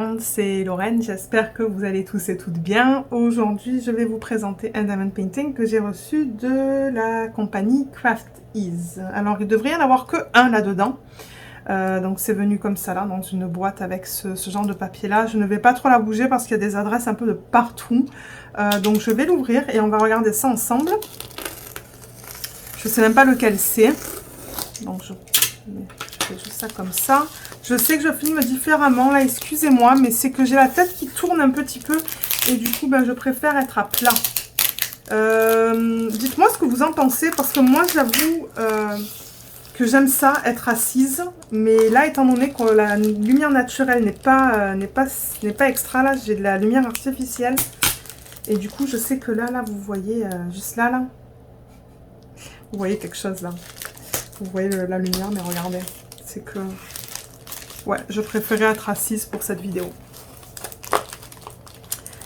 monde, c'est Lorraine, j'espère que vous allez tous et toutes bien. Aujourd'hui, je vais vous présenter un diamond painting que j'ai reçu de la compagnie Craft Ease. Alors, il devrait y en avoir que un là-dedans. Donc c'est venu comme ça là, dans une boîte avec ce genre de papier là. Je ne vais pas trop la bouger parce qu'il y a des adresses un peu de partout. Donc je vais l'ouvrir et on va regarder ça ensemble. Je sais même pas lequel c'est. Donc je fais juste ça comme ça. Je sais que je filme différemment là, excusez-moi, mais c'est que j'ai la tête qui tourne un petit peu et du coup ben, je préfère être à plat. Dites-moi ce que vous en pensez parce que moi j'avoue que j'aime ça, être assise, mais là étant donné que la lumière naturelle n'est pas extra, là j'ai de la lumière artificielle et du coup je sais que là vous voyez juste là, vous voyez quelque chose là, vous voyez la lumière, mais regardez, c'est que ouais, je préférais être assise pour cette vidéo.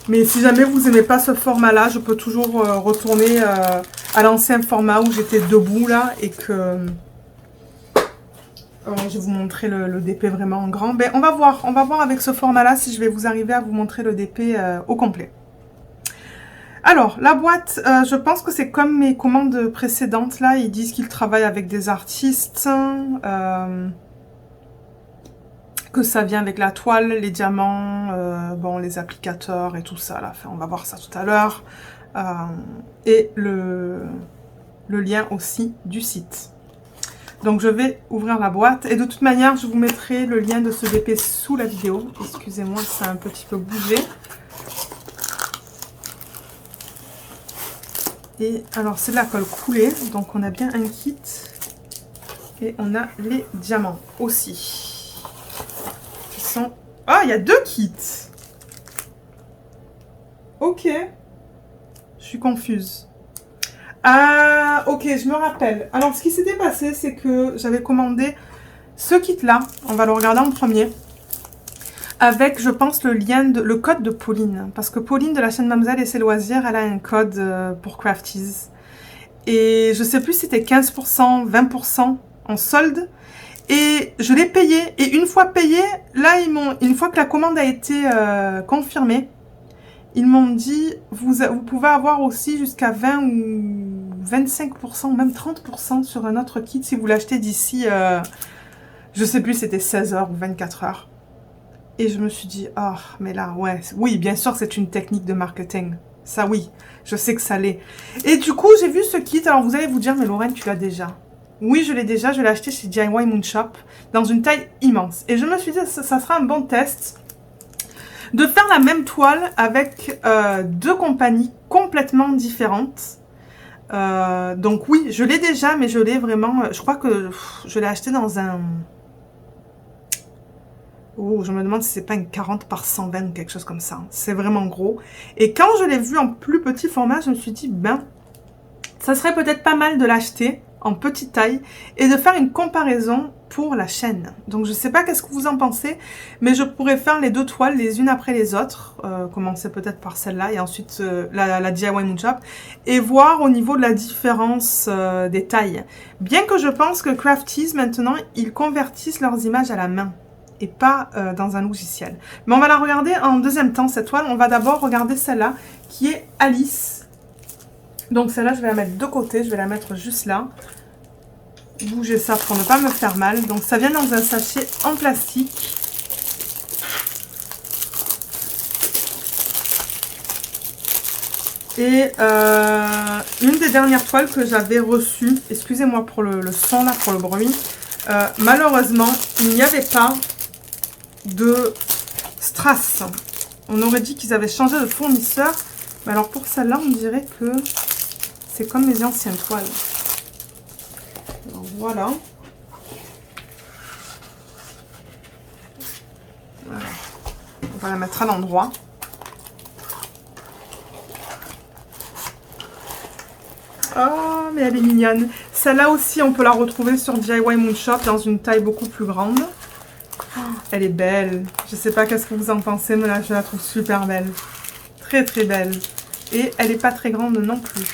Mais si jamais vous n'aimez pas ce format là, je peux toujours retourner à l'ancien format où j'étais debout là et que je vais vous montrer le DP vraiment en grand. Ben, on va voir avec ce format-là si je vais vous arriver à vous montrer le DP au complet. Alors, la boîte, je pense que c'est comme mes commandes précédentes. Là, ils disent qu'ils travaillent avec des artistes, que ça vient avec la toile, les diamants, bon, les applicateurs et tout ça. Là. Enfin, on va voir ça tout à l'heure. Et le lien aussi du site. Donc je vais ouvrir la boîte et de toute manière je vous mettrai le lien de ce DP sous la vidéo. Excusez-moi, ça a un petit peu bougé. Et alors c'est de la colle coulée, donc on a bien un kit. Et on a les diamants aussi. Qui sont... Ah, il y a 2 kits. Ok. Je suis confuse. Ah, ok, je me rappelle. Alors, ce qui s'était passé, c'est que j'avais commandé ce kit-là. On va le regarder en premier. Avec, je pense, le code de Pauline. Parce que Pauline de la chaîne Mademoiselle et ses loisirs, elle a un code pour Crafties. Et je sais plus si c'était 15%, 20% en solde. Et je l'ai payé. Et une fois payé, là, une fois que la commande a été confirmée, ils m'ont dit, vous pouvez avoir aussi jusqu'à 20 ou 25%, même 30% sur un autre kit si vous l'achetez d'ici, je sais plus, c'était 16 heures ou 24 heures. Et je me suis dit, ah, oh, mais là, ouais, oui, bien sûr, c'est une technique de marketing. Ça, oui, je sais que ça l'est. Et du coup, j'ai vu ce kit. Alors, vous allez vous dire, mais Lorraine, tu l'as déjà. Oui, je l'ai déjà. Je l'ai acheté chez DIY Moon Shop dans une taille immense. Et je me suis dit, ça sera un bon test de faire la même toile avec 2 compagnies complètement différentes. Donc oui, je l'ai déjà, mais je l'ai vraiment... je crois que je l'ai acheté dans un... Oh, je me demande si c'est pas une 40 par 120 ou quelque chose comme ça. C'est vraiment gros. Et quand je l'ai vu en plus petit format, je me suis dit, ben, ça serait peut-être pas mal de l'acheter en petite taille et de faire une comparaison pour la chaîne. Donc je sais pas qu'est-ce que vous en pensez, mais je pourrais faire les 2 toiles les unes après les autres, commencer peut-être par celle-là et ensuite la DIY Moon Shop, et voir au niveau de la différence des tailles. Bien que je pense que Crafties maintenant, ils convertissent leurs images à la main et pas dans un logiciel. Mais on va la regarder en deuxième temps cette toile. On va d'abord regarder celle-là qui est Alice. Donc celle-là, je vais la mettre de côté, je vais la mettre juste là. Bouger ça pour ne pas me faire mal. Donc ça vient dans un sachet en plastique. Et une des dernières toiles que j'avais reçues, excusez-moi pour le son là, pour le bruit, malheureusement, il n'y avait pas de strass. On aurait dit qu'ils avaient changé de fournisseur. Mais alors pour celle-là, on dirait que c'est comme les anciennes toiles. Alors, voilà. On va la mettre à l'endroit. Oh, mais elle est mignonne. Celle-là aussi, on peut la retrouver sur DIY Moon Shop dans une taille beaucoup plus grande. Oh, elle est belle. Je sais pas qu'est-ce que vous en pensez, mais là, je la trouve super belle. Très, très belle. Et elle n'est pas très grande non plus.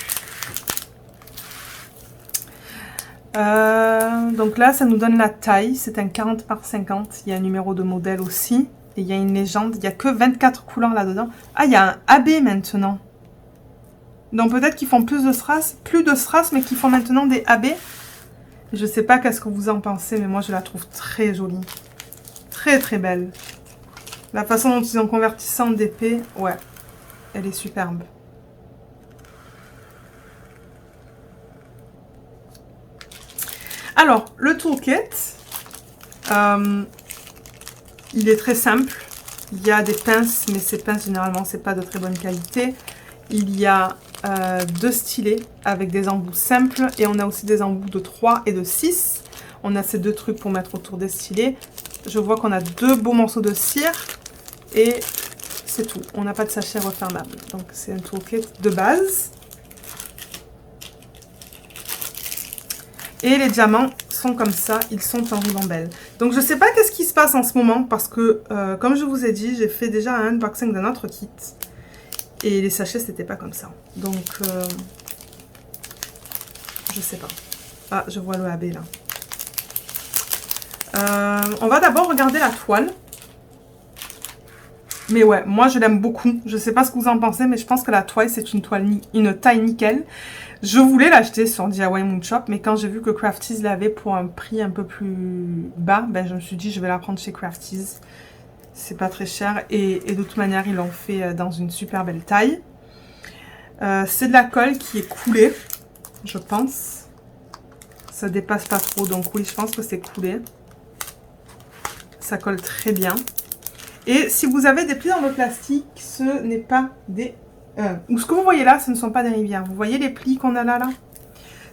Donc là, ça nous donne la taille. C'est un 40 par 50. Il y a un numéro de modèle aussi. Et il y a une légende. Il n'y a que 24 couleurs là-dedans. Ah, il y a un AB maintenant. Donc peut-être qu'ils font plus de strass, mais qu'ils font maintenant des AB. Je sais pas qu'est-ce que vous en pensez, mais moi je la trouve très jolie. Très très belle. La façon dont ils ont converti ça en DP, ouais, elle est superbe. Alors, le toolkit, il est très simple. Il y a des pinces, mais ces pinces, généralement, c'est pas de très bonne qualité. Il y a 2 stylets avec des embouts simples et on a aussi des embouts de 3 et de 6. On a ces 2 trucs pour mettre autour des stylets. Je vois qu'on a 2 beaux morceaux de cire et c'est tout. On n'a pas de sachet refermable. Donc c'est un toolkit de base. Et les diamants sont comme ça, ils sont en ribambelle. Donc je sais pas qu'est-ce qui se passe en ce moment parce que comme je vous ai dit, j'ai fait déjà un unboxing d'un autre kit. Et les sachets, c'était pas comme ça. Donc, je sais pas. Ah, je vois le AB là. On va d'abord regarder la toile. Mais ouais, moi je l'aime beaucoup. Je sais pas ce que vous en pensez, mais je pense que la toile, c'est une toile, une taille nickel. Je voulais l'acheter sur DIY Moon Shop, mais quand j'ai vu que Crafties l'avait pour un prix un peu plus bas, ben je me suis dit je vais la prendre chez Crafties. C'est pas très cher et de toute manière, ils l'ont fait dans une super belle taille. C'est de la colle qui est coulée, je pense. Ça dépasse pas trop, donc oui, je pense que c'est coulé. Ça colle très bien. Et si vous avez des plis dans le plastique, ce n'est pas des... ou ce que vous voyez là, ce ne sont pas des rivières. Vous voyez les plis qu'on a là,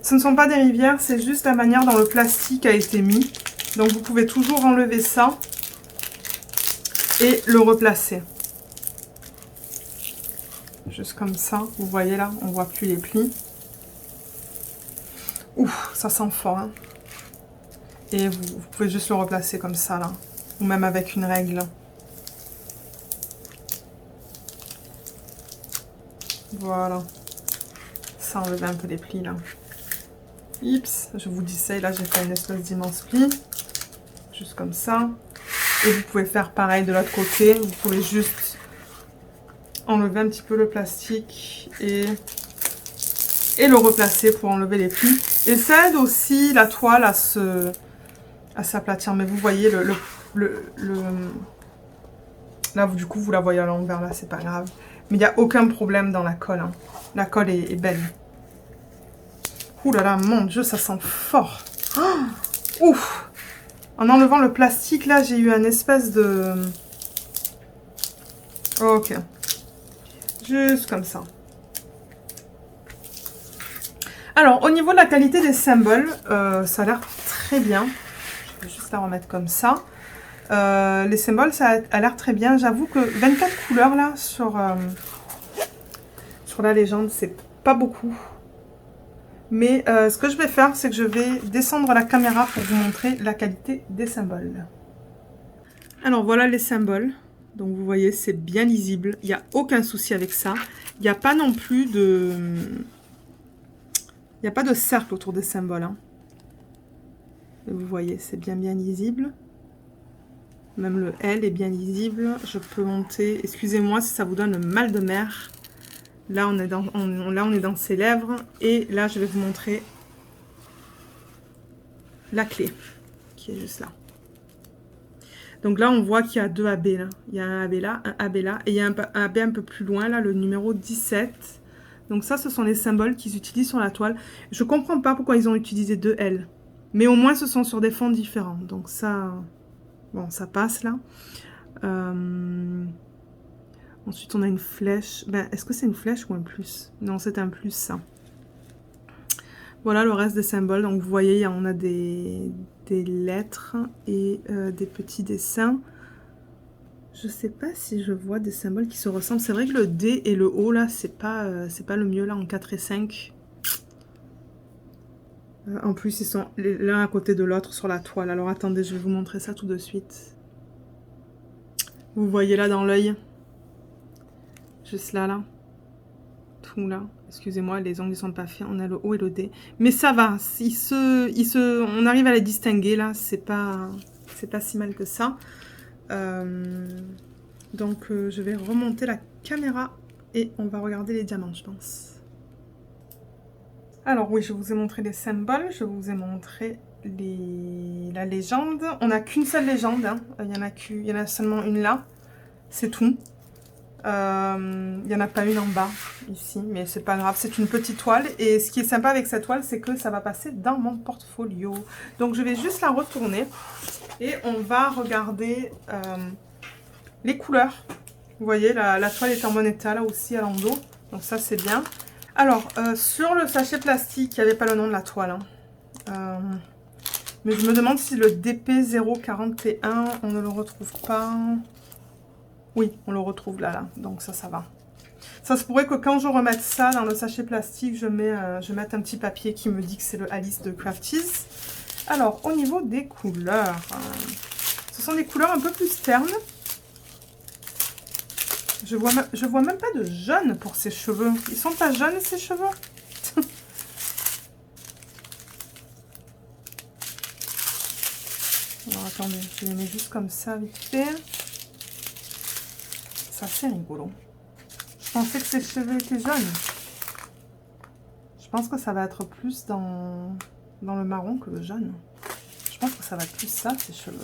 ce ne sont pas des rivières, c'est juste la manière dont le plastique a été mis. Donc vous pouvez toujours enlever ça et le replacer. Juste comme ça, vous voyez là, on voit plus les plis. Ouf, ça sent fort. Hein. Et vous pouvez juste le replacer comme ça là, ou même avec une règle. Voilà. Ça enlève un peu les plis là. Oups, je vous dis ça, et là j'ai fait une espèce d'immense pli. Juste comme ça. Et vous pouvez faire pareil de l'autre côté. Vous pouvez juste enlever un petit peu le plastique et le replacer pour enlever les plis. Et ça aide aussi la toile à s'aplatir. Mais vous voyez là, du coup, vous la voyez à l'envers, là, c'est pas grave. Mais il n'y a aucun problème dans la colle. Hein. La colle est belle. Ouh là là, mon Dieu, ça sent fort. Oh, ouf. En enlevant le plastique, là, j'ai eu un espèce de... Ok. Juste comme ça. Alors, au niveau de la qualité des symboles, ça a l'air très bien. Je vais juste la remettre comme ça. Les symboles, ça a l'air très bien. J'avoue que 24 couleurs, là, sur la légende, c'est pas beaucoup. Mais ce que je vais faire, c'est que je vais descendre la caméra pour vous montrer la qualité des symboles. Alors, voilà les symboles. Donc, vous voyez, c'est bien lisible. Il n'y a aucun souci avec ça. Il n'y a pas non plus de... Il n'y a pas de cercle autour des symboles. Hein. Vous voyez, c'est bien lisible. Même le L est bien lisible. Je peux monter... Excusez-moi si ça vous donne le mal de mer. Là, on est dans ses lèvres. Et là, je vais vous montrer la clé qui est juste là. Donc là, on voit qu'il y a 2 AB là. Il y a un AB là, un AB là. Et il y a un AB un peu plus loin, là, le numéro 17. Donc ça, ce sont les symboles qu'ils utilisent sur la toile. Je ne comprends pas pourquoi ils ont utilisé 2 L. Mais au moins, ce sont sur des fonds différents. Donc ça, bon, ça passe là. Ensuite, on a une flèche. Ben, est-ce que c'est une flèche ou un plus? Non, c'est un plus, ça. Voilà le reste des symboles. Donc, vous voyez, on a des lettres et des petits dessins. Je ne sais pas si je vois des symboles qui se ressemblent. C'est vrai que le D et le O, là, c'est pas le mieux, là, en 4 et 5. En plus, ils sont l'un à côté de l'autre sur la toile. Alors, attendez, je vais vous montrer ça tout de suite. Vous voyez là dans l'œil. Juste là. Tout là. Excusez-moi, les ongles ne sont pas faits. On a le O et le D. Mais ça va. On arrive à les distinguer là. C'est pas si mal que ça. Donc je vais remonter la caméra et on va regarder les diamants, je pense. Alors oui, je vous ai montré les symboles, je vous ai montré la légende. On n'a qu'une seule légende, hein. Il y en a seulement une là, c'est tout. Il n'y en a pas une en bas ici, mais c'est pas grave, c'est une petite toile. Et ce qui est sympa avec cette toile, c'est que ça va passer dans mon portfolio. Donc je vais juste la retourner et on va regarder les couleurs. Vous voyez, la toile est en bon état là aussi à l'endos, donc ça c'est bien. Alors, sur le sachet plastique, il n'y avait pas le nom de la toile, hein. Mais je me demande si le DP041, on ne le retrouve pas. Oui, on le retrouve là. Donc ça va. Ça se pourrait que quand je remette ça dans le sachet plastique, je mette un petit papier qui me dit que c'est le Alice de Crafties. Alors, au niveau des couleurs, ce sont des couleurs un peu plus ternes. Je vois même pas de jaune pour ses cheveux. Ils sont pas jaunes, ces cheveux? Alors, attendez, je les mets juste comme ça, vite fait. Ça, c'est rigolo. Je pensais que ses cheveux étaient jaunes. Je pense que ça va être plus dans le marron que le jaune. Je pense que ça va être plus ça, ses cheveux.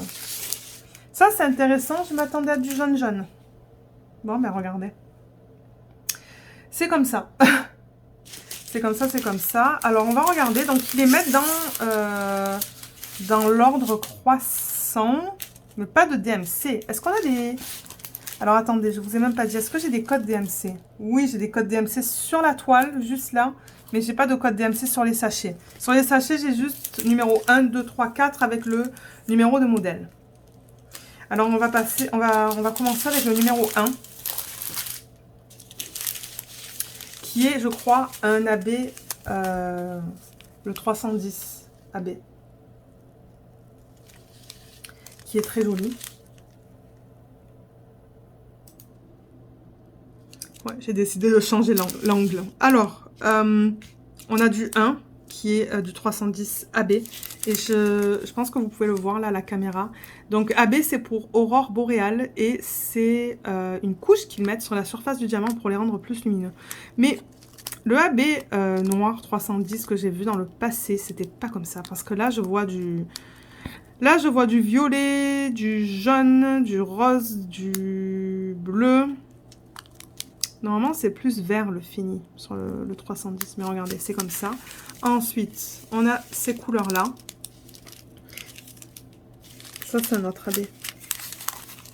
Ça, c'est intéressant. Je m'attendais à du jaune. Bon, ben regardez. C'est comme ça. C'est comme ça. Alors, on va regarder. Donc, ils les mettent dans l'ordre croissant, mais pas de DMC. Est-ce qu'on a des... Alors, attendez, je vous ai même pas dit. Est-ce que j'ai des codes DMC? Oui, j'ai des codes DMC sur la toile, juste là. Mais j'ai pas de code DMC sur les sachets. Sur les sachets, j'ai juste numéro 1, 2, 3, 4 avec le numéro de modèle. Alors, on va commencer avec le numéro 1. Qui est, je crois, un AB, le 310 AB. Qui est très joli. Ouais, j'ai décidé de changer l'angle. Alors, on a du 1 qui est du 310 AB. Et je pense que vous pouvez le voir là à la caméra. Donc AB, c'est pour aurore boréale. Et c'est une couche qu'ils mettent sur la surface du diamant pour les rendre plus lumineux. Mais le AB noir 310 que j'ai vu dans le passé, c'était pas comme ça. Parce que là, je vois du violet, du jaune, du rose, du bleu. Normalement, c'est plus vert le fini sur le 310. Mais regardez, c'est comme ça. Ensuite, on a ces couleurs-là. Ça, c'est notre AB.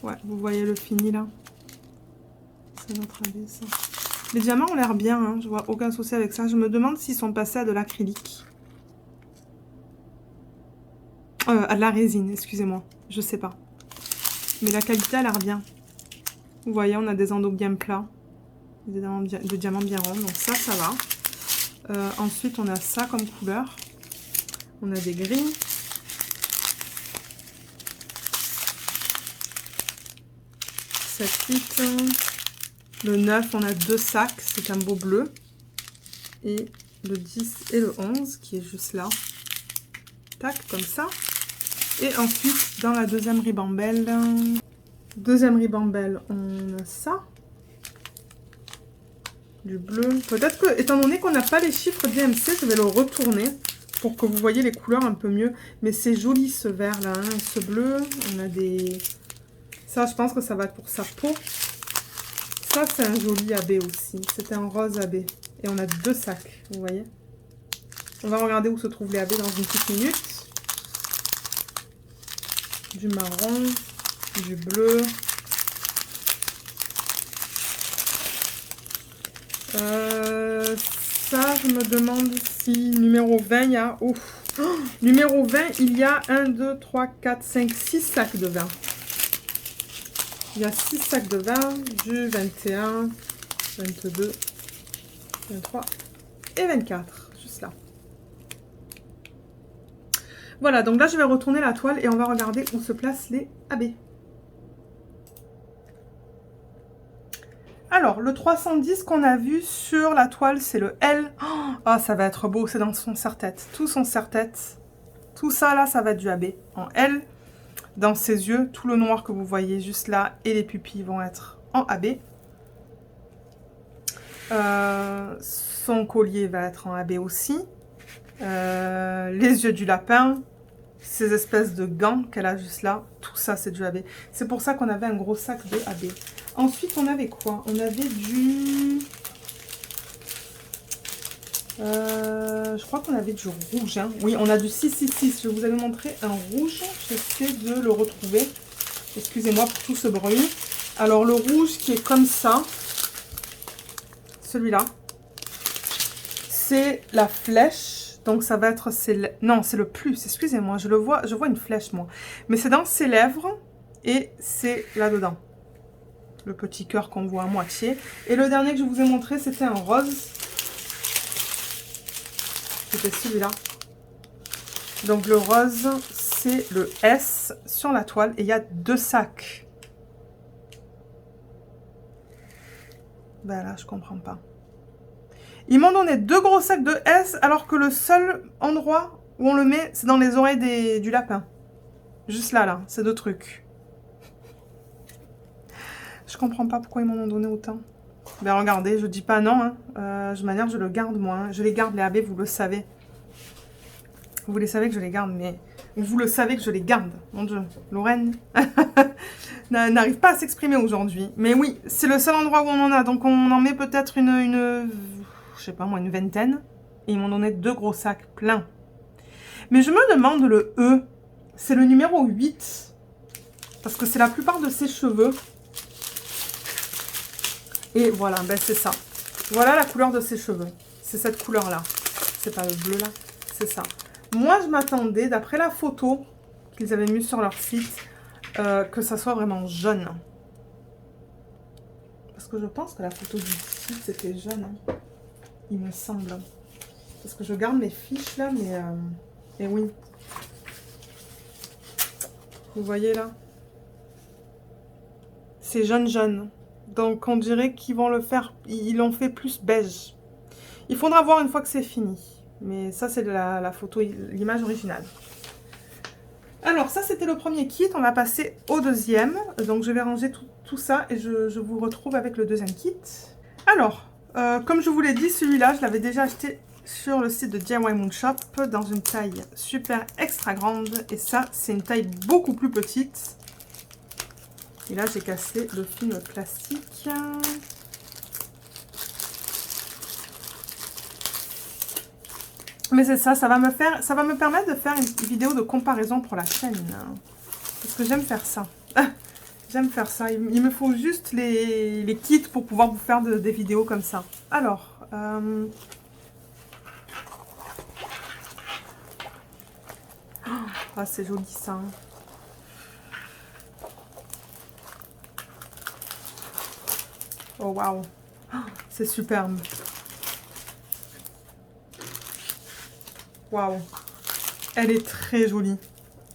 Ouais, vous voyez le fini là. C'est notre AB, ça. Les diamants ont l'air bien, hein. Je vois aucun souci avec ça. Je me demande s'ils sont passés à de l'acrylique. À de la résine, excusez-moi. Je sais pas. Mais la qualité a l'air bien. Vous voyez, on a des endos bien plats. Des diamants bien ronds. Donc ça va. Ensuite, on a ça comme couleur. On a des gris. Cette 8. Le 9, on a 2 sacs. C'est un beau bleu. Et le 10 et le 11 qui est juste là. Tac, comme ça. Et ensuite, dans la deuxième ribambelle, on a ça. Du bleu. Peut-être que, étant donné qu'on n'a pas les chiffres DMC, je vais le retourner pour que vous voyez les couleurs un peu mieux. Mais c'est joli ce vert là, hein. Ce bleu. On a des... Ça, je pense que ça va être pour sa peau. Ça, c'est un joli AB aussi. C'était un rose AB. Et on a 2 sacs, vous voyez. On va regarder où se trouvent les AB dans une petite minute. Du marron, du bleu. Ça, je me demande si numéro 20, il y a... Oh, numéro 20, il y a 1, 2, 3, 4, 5, 6 sacs de vin. Il y a 6 sacs de vin, du 21, 22, 23 et 24, juste là. Voilà, donc là, je vais retourner la toile et on va regarder où se placent les AB. Alors, le 310 qu'on a vu sur la toile, c'est le L. Oh, ça va être beau, c'est dans son serre-tête. Tout son serre-tête. Tout ça, là, ça va être du AB en L. dans ses yeux, tout le noir que vous voyez juste là, et les pupilles vont être en AB. Son collier va être en AB aussi. Les yeux du lapin, ces espèces de gants qu'elle a juste là, tout ça c'est du AB. C'est pour ça qu'on avait un gros sac de AB. Ensuite, on avait quoi? On avait du... je crois qu'on avait du rouge. Hein. Oui, on a du 666. Je vous avais montré un rouge. J'essaie de le retrouver. Excusez-moi pour tout ce bruit. Alors, le rouge qui est comme ça, celui-là, c'est la flèche. Donc, ça va être... Non, c'est le plus. Excusez-moi, je vois une flèche, moi. Mais c'est dans ses lèvres et c'est là-dedans. Le petit cœur qu'on voit à moitié. Et le dernier que je vous ai montré, c'était un rose. C'était celui-là. Donc le rose, c'est le S sur la toile. Et il y a 2 sacs. Ben là, je comprends pas. Ils m'ont donné 2 gros sacs de S, alors que le seul endroit où on le met, c'est dans les oreilles du lapin. Juste là, là. Ces 2 trucs. Je comprends pas pourquoi ils m'en ont donné autant. Ben regardez, je dis pas non. Hein. De manière, je le garde moi. Hein. Je les garde les AB, vous le savez. Vous les savez que je les garde, mais... Vous le savez que je les garde. Mon Dieu, Lorraine n'arrive pas à s'exprimer aujourd'hui. Mais oui, c'est le seul endroit où on en a. Donc on en met peut-être je sais pas moi, une vingtaine. Et ils m'ont donné 2 gros sacs pleins. Mais je me demande le E. C'est le numéro 8. Parce que c'est la plupart de ses cheveux. Et voilà, ben c'est ça. Voilà la couleur de ses cheveux. C'est cette couleur-là. C'est pas le bleu là, c'est ça. Moi, je m'attendais, d'après la photo qu'ils avaient mise sur leur site, que ça soit vraiment jaune. Parce que je pense que la photo du site, c'était jaune. Hein. Il me semble. Parce que je garde mes fiches là, mais... Et oui. Vous voyez là? C'est jaune. Donc on dirait qu'ils vont le faire, ils l'ont fait plus beige. Il faudra voir une fois que c'est fini. Mais ça c'est la photo, l'image originale. Alors ça c'était le premier kit, on va passer au deuxième. Donc je vais ranger tout ça et je vous retrouve avec le deuxième kit. Alors, comme je vous l'ai dit, celui-là je l'avais déjà acheté sur le site de DIY Moon Shop dans une taille super extra grande. Et ça c'est une taille beaucoup plus petite. Et là, j'ai cassé le film plastique. Mais c'est ça, ça va me permettre de faire une vidéo de comparaison pour la chaîne. Parce que j'aime faire ça. J'aime faire ça. Il me faut juste les kits pour pouvoir vous faire des vidéos comme ça. Alors, ah, c'est joli ça. Hein. Oh waouh, c'est superbe. Waouh, elle est très jolie.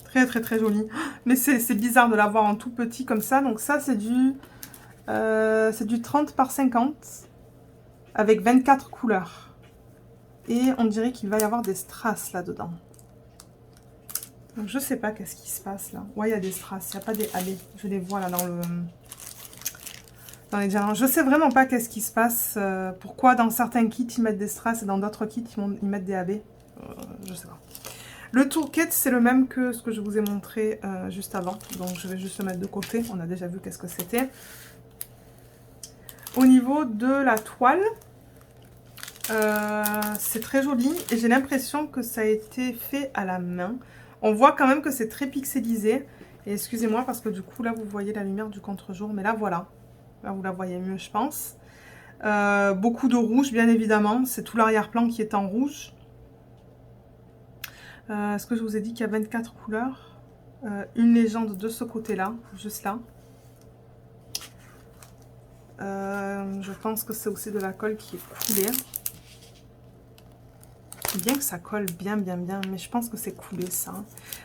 Très jolie. Mais c'est bizarre de l'avoir en tout petit comme ça. Donc ça, c'est du 30 par 50 avec 24 couleurs. Et on dirait qu'il va y avoir des strass là-dedans. Donc je sais pas qu'est-ce qui se passe là. Ouais, il y a des strass, il n'y a pas des AB. Je les vois là dans les diamants. Je sais vraiment pas qu'est-ce qui se passe. Pourquoi dans certains kits ils mettent des strass et dans d'autres kits ils mettent des AB. Je sais pas. Le toolkit c'est le même que ce que je vous ai montré juste avant. Donc je vais juste le mettre de côté. On a déjà vu qu'est-ce que c'était. Au niveau de la toile, c'est très joli. Et j'ai l'impression que ça a été fait à la main. On voit quand même que c'est très pixelisé. Et excusez-moi parce que du coup là vous voyez la lumière du contre-jour. Mais là voilà. Là vous la voyez mieux je pense. Beaucoup de rouge bien évidemment. C'est tout l'arrière-plan qui est en rouge. Est-ce que je vous ai dit qu'il y a 24 couleurs? Une légende de ce côté-là, juste là. Je pense que c'est aussi de la colle qui est coulée. Bien que ça colle bien, mais je pense que c'est coulé ça.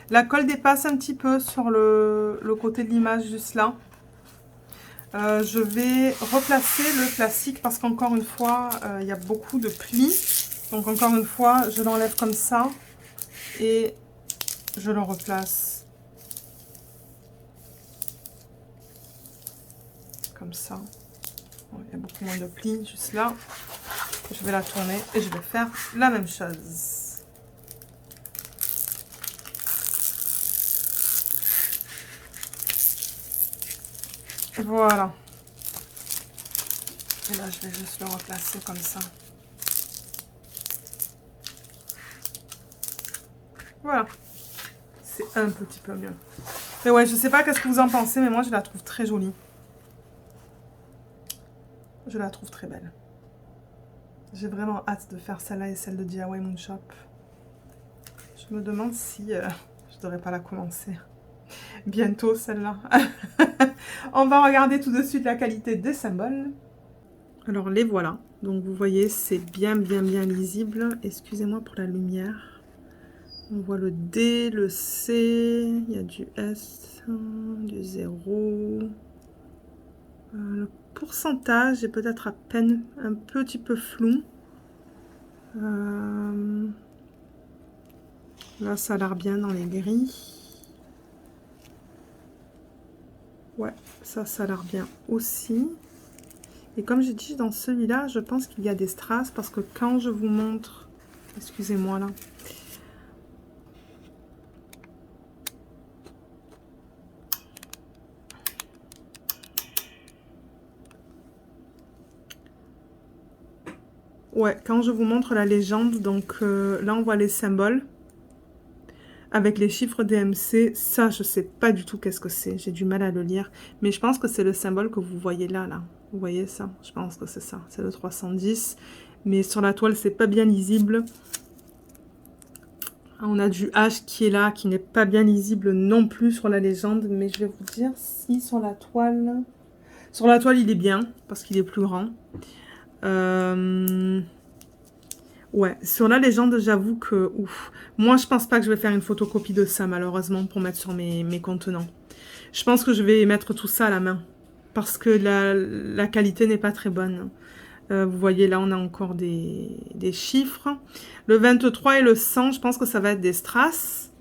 La colle dépasse un petit peu sur le côté de l'image juste là. Je vais replacer le plastique parce qu'encore une fois, il y a beaucoup de plis. Donc encore une fois, je l'enlève comme ça et je le replace comme ça. Bon, il y a beaucoup moins de plis juste là. Je vais la tourner et je vais faire la même chose. Voilà. Et là, je vais juste le replacer comme ça. Voilà. C'est un petit peu mieux. Mais ouais, je sais pas qu'est-ce que vous en pensez, mais moi, je la trouve très jolie. Je la trouve très belle. J'ai vraiment hâte de faire celle-là et celle de DIY Moon Shop. Je me demande si je devrais pas la commencer bientôt, celle-là. On va regarder tout de suite la qualité des symboles. Alors, les voilà. Donc, vous voyez, c'est bien lisible. Excusez-moi pour la lumière. On voit le D, le C, il y a du S, du 0. Le pourcentage est peut-être à peine un petit peu flou. Là, ça a l'air bien dans les gris. Ouais, ça a l'air bien aussi. Et comme j'ai dit, dans celui-là, je pense qu'il y a des strass parce que quand je vous montre... Excusez-moi là. Ouais, quand je vous montre la légende, donc là on voit les symboles avec les chiffres DMC. Ça, je sais pas du tout qu'est-ce que c'est. J'ai du mal à le lire. Mais je pense que c'est le symbole que vous voyez là. Vous voyez ça? Je pense que c'est ça. C'est le 310. Mais sur la toile, c'est pas bien lisible. On a du H qui est là, qui n'est pas bien lisible non plus sur la légende. Mais je vais vous dire si sur la toile... Sur la toile, il est bien parce qu'il est plus grand. Ouais, sur la légende, j'avoue que... Ouf. Moi, je pense pas que je vais faire une photocopie de ça, malheureusement, pour mettre sur mes contenants. Je pense que je vais mettre tout ça à la main. Parce que la qualité n'est pas très bonne. Vous voyez, là, on a encore des chiffres. Le 23 et le 100, je pense que ça va être des strass.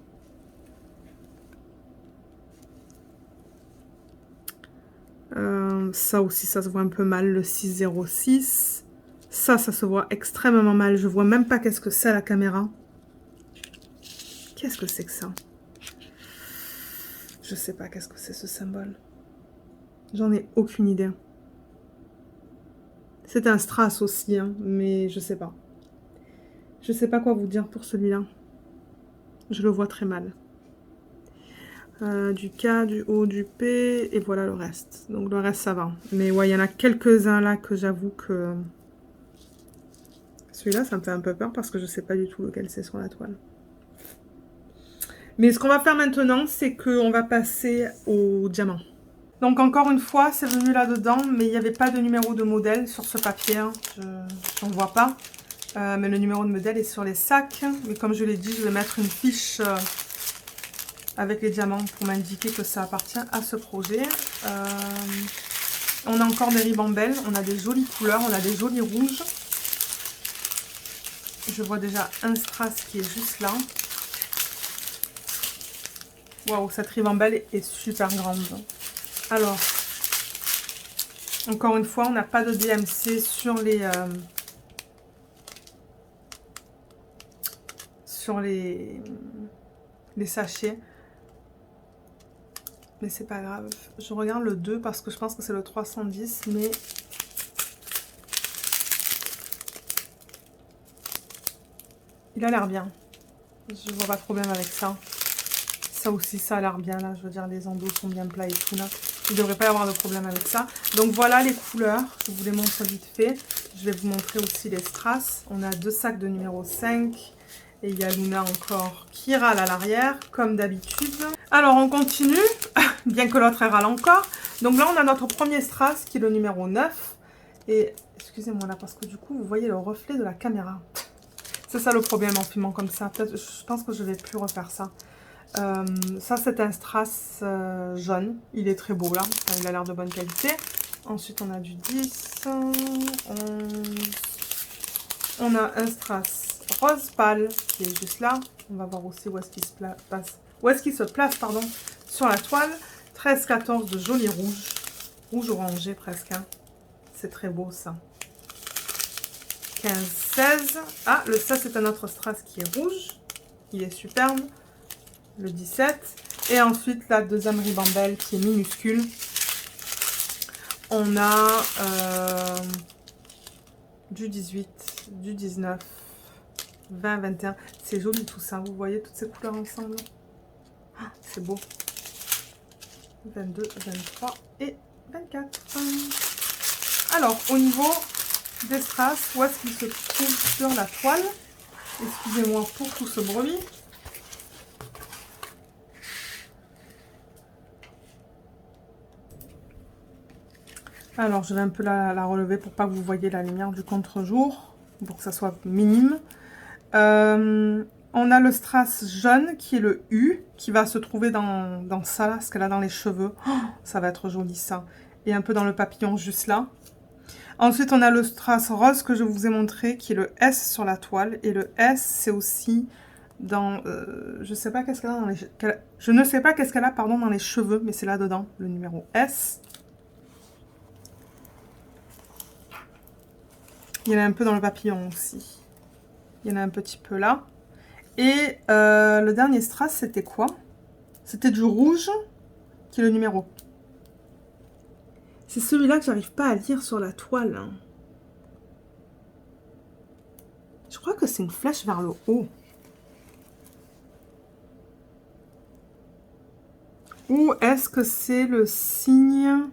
Ça aussi, ça se voit un peu mal, le 606. Ça se voit extrêmement mal. Je vois même pas qu'est-ce que c'est à la caméra. Qu'est-ce que c'est que ça? Je sais pas qu'est-ce que c'est ce symbole. J'en ai aucune idée. C'est un strass aussi, hein, mais je sais pas. Je sais pas quoi vous dire pour celui-là. Je le vois très mal. Du K, du O, du P, et voilà le reste. Donc le reste, ça va. Mais ouais, il y en a quelques-uns là que j'avoue que... Celui-là, ça me fait un peu peur parce que je sais pas du tout lequel c'est sur la toile. Mais ce qu'on va faire maintenant, c'est qu'on va passer au diamant. Donc encore une fois, c'est venu là-dedans, mais il n'y avait pas de numéro de modèle sur ce papier. Hein. Je n'en vois pas. Mais le numéro de modèle est sur les sacs. Mais comme je l'ai dit, je vais mettre une fiche avec les diamants pour m'indiquer que ça appartient à ce projet. On a encore des ribambelles, on a des jolies couleurs, on a des jolis rouges. Je vois déjà un strass qui est juste là. Waouh, cette ribambelle est super grande. Alors, encore une fois, on n'a pas de DMC sur les sachets. Mais c'est pas grave. Je regarde le 2 parce que je pense que c'est le 310, mais... Il a l'air bien. Je vois pas de problème avec ça. Ça aussi, ça a l'air bien là. Je veux dire, les endos sont bien plats et tout là. Il ne devrait pas y avoir de problème avec ça. Donc voilà les couleurs. Je vous les montre vite fait. Je vais vous montrer aussi les strass. On a 2 sacs de numéro 5. Et il y a Luna encore qui râle à l'arrière, comme d'habitude. Alors on continue, bien que l'autre râle encore. Donc là, on a notre premier strass qui est le numéro 9. Et excusez-moi là, parce que du coup, vous voyez le reflet de la caméra. C'est ça le problème en filmant comme ça. Peut-être, je pense que je vais plus refaire ça. Ça, c'est un strass jaune. Il est très beau là. Enfin, il a l'air de bonne qualité. Ensuite, on a du 10, 11. On a un strass rose pâle qui est juste là. On va voir aussi où est-ce qu'il se place, pardon, sur la toile. 13, 14 de joli rouge. rouge orangé presque. Hein. C'est très beau ça. 15, 16. Ah, le 16 c'est un autre strass qui est rouge. Il est superbe. Le 17. Et ensuite la deuxième ribambelle qui est minuscule. On a du 18, du 19, 20, 21. C'est joli tout ça. Vous voyez toutes ces couleurs ensemble. Ah, c'est beau. 22, 23 et 24. Alors, au niveau des strass, où est-ce qu'il se trouve sur la toile? Excusez-moi pour tout ce bruit. Alors, je vais un peu la relever pour pas que vous voyez la lumière du contre-jour, pour que ça soit minime. On a le strass jaune qui est le U, qui va se trouver dans ça, là, ce qu'elle a dans les cheveux. Oh, ça va être joli ça. Et un peu dans le papillon juste là. Ensuite, on a le strass rose que je vous ai montré, qui est le S sur la toile. Et le S, c'est aussi dans... je sais pas qu'est-ce qu'elle a dans les... Je ne sais pas qu'est-ce qu'elle a, pardon, dans les cheveux, mais c'est là-dedans, le numéro S. Il y en a un peu dans le papillon aussi. Il y en a un petit peu là. Et le dernier strass, c'était quoi? C'était du rouge, qui est le numéro. C'est celui-là que j'arrive pas à lire sur la toile. Je crois que c'est une flèche vers le haut. Ou est-ce que c'est le signe...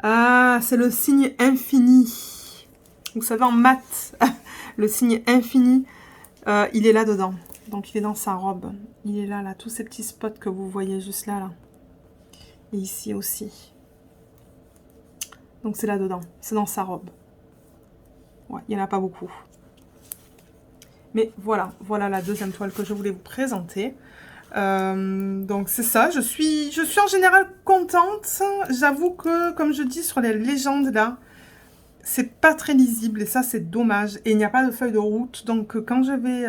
Ah, c'est le signe infini. Vous savez, en maths, le signe infini, il est là-dedans. Donc, il est dans sa robe. Il est là, là. Tous ces petits spots que vous voyez juste là, là. Et ici aussi. Donc, c'est là-dedans. C'est dans sa robe. Ouais, il n'y en a pas beaucoup. Mais voilà. Voilà la deuxième toile que je voulais vous présenter. Donc c'est ça, je suis en général contente. J'avoue que, comme je dis sur les légendes là, c'est pas très lisible et ça c'est dommage. Et il n'y a pas de feuille de route, donc quand je vais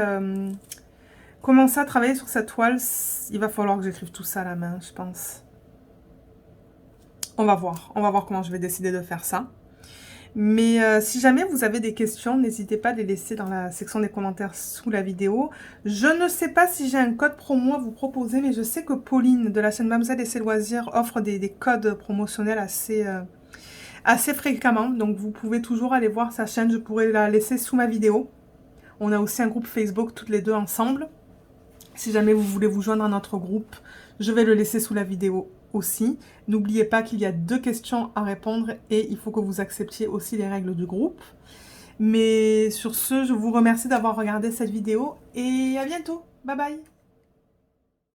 commencer à travailler sur cette toile, il va falloir que j'écrive tout ça à la main, je pense. On va voir comment je vais décider de faire ça. Mais si jamais vous avez des questions, n'hésitez pas à les laisser dans la section des commentaires sous la vidéo. Je ne sais pas si j'ai un code promo à vous proposer, mais je sais que Pauline de la chaîne Mademoiselle et ses loisirs offre des codes promotionnels assez fréquemment. Donc vous pouvez toujours aller voir sa chaîne, je pourrais la laisser sous ma vidéo. On a aussi un groupe Facebook toutes les deux ensemble. Si jamais vous voulez vous joindre à notre groupe, je vais le laisser sous la vidéo aussi. N'oubliez pas qu'il y a 2 questions à répondre et il faut que vous acceptiez aussi les règles du groupe. Mais sur ce, je vous remercie d'avoir regardé cette vidéo et à bientôt. Bye bye.